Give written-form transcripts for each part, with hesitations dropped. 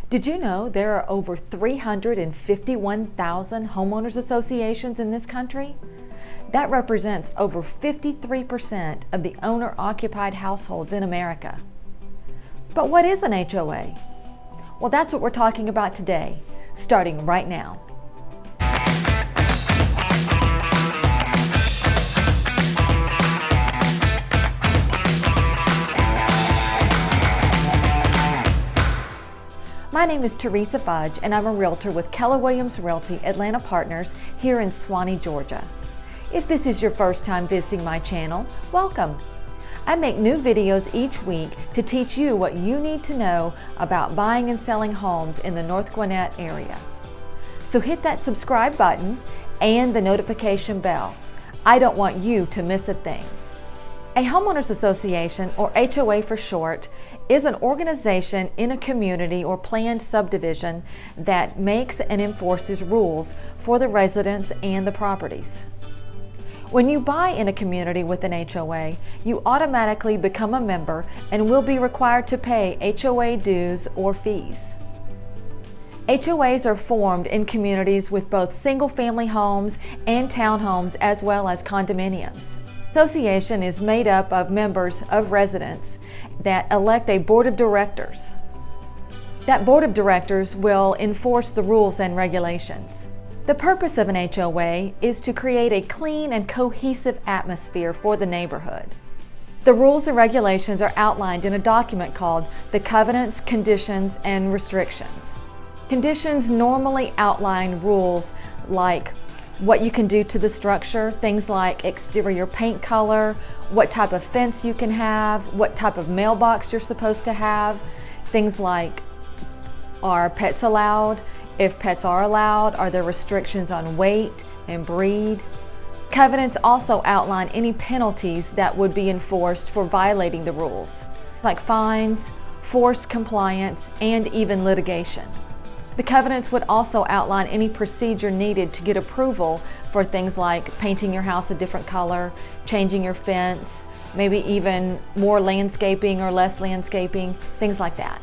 Did you know there are over 351,000 homeowners associations in this country? That represents over 53% of the owner-occupied households in America. But what is an HOA? Well, that's what we're talking about today, starting right now. My name is Teresa and I'm a realtor with Keller Williams Realty Atlanta Partners here in Suwanee, Georgia. If this is your first time visiting my channel, welcome. I make new videos each week to teach you what you need to know about buying and selling homes in the North Gwinnett area. So hit that subscribe button and the notification bell. I don't want you to miss a thing. A homeowners association, or HOA for short, is an organization in a community or planned subdivision that makes and enforces rules for the residents and the properties. When you buy in a community with an HOA, you automatically become a member and will be required to pay HOA dues or fees. HOAs are formed in communities with both single-family homes and townhomes as well as condominiums. The association is made up of members of residents that elect a board of directors. That board of directors will enforce the rules and regulations. The purpose of an HOA is to create a clean and cohesive atmosphere for the neighborhood. The rules and regulations are outlined in a document called the Covenants, Conditions, and Restrictions. Conditions normally outline rules like what you can do to the structure, things like exterior paint color, what type of fence you can have, what type of mailbox you're supposed to have, things like are pets allowed, if pets are allowed, are there restrictions on weight and breed. Covenants also outline any penalties that would be enforced for violating the rules, like fines, forced compliance, and even litigation. The covenants would also outline any procedure needed to get approval for things like painting your house a different color, changing your fence, maybe even more landscaping or less landscaping, things like that.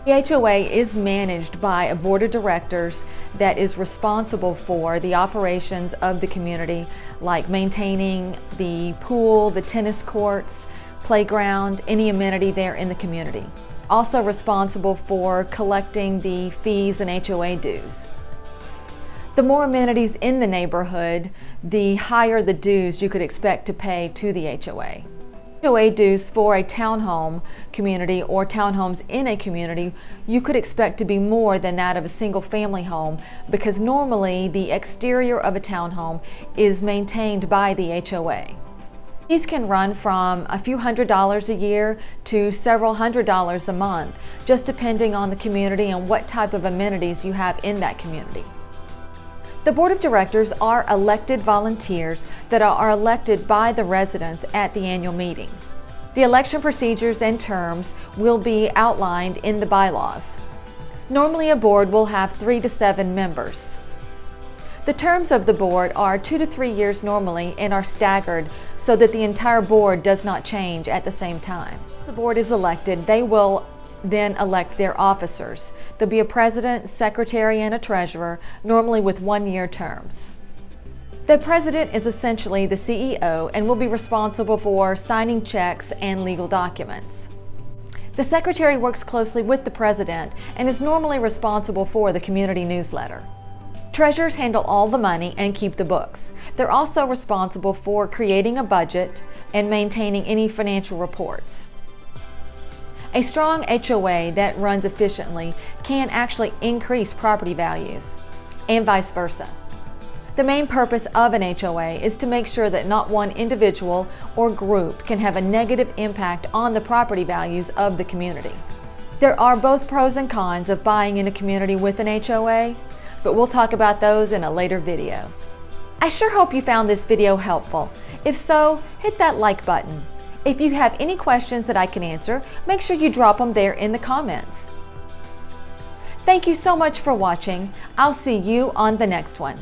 The HOA is managed by a board of directors that is responsible for the operations of the community, like maintaining the pool, the tennis courts, playground, any amenity there in the community. Also responsible for collecting the fees and HOA dues. The more amenities in the neighborhood, the higher the dues you could expect to pay to the HOA. HOA dues for a townhome community or townhomes in a community, you could expect to be more than that of a single family home because normally the exterior of a townhome is maintained by the HOA. These can run from a few $100s a year to several $100s a month, just depending on the community and what type of amenities you have in that community. The board of directors are elected volunteers that are elected by the residents at the annual meeting. The election procedures and terms will be outlined in the bylaws. Normally a board will have 3 to 7 members. The terms of the board are 2 to 3 years normally and are staggered so that the entire board does not change at the same time. The board is elected, they will then elect their officers. There'll be a president, secretary, and a treasurer, normally with 1-year terms. The president is essentially the CEO and will be responsible for signing checks and legal documents. The secretary works closely with the president and is normally responsible for the community newsletter. Treasurers handle all the money and keep the books. They're also responsible for creating a budget and maintaining any financial reports. A strong HOA that runs efficiently can actually increase property values, and vice versa. The main purpose of an HOA is to make sure that not one individual or group can have a negative impact on the property values of the community. There are both pros and cons of buying in a community with an HOA, but we'll talk about those in a later video. I sure hope you found this video helpful. If so, hit that like button. If you have any questions that I can answer, make sure you drop them there in the comments. Thank you so much for watching. I'll see you on the next one.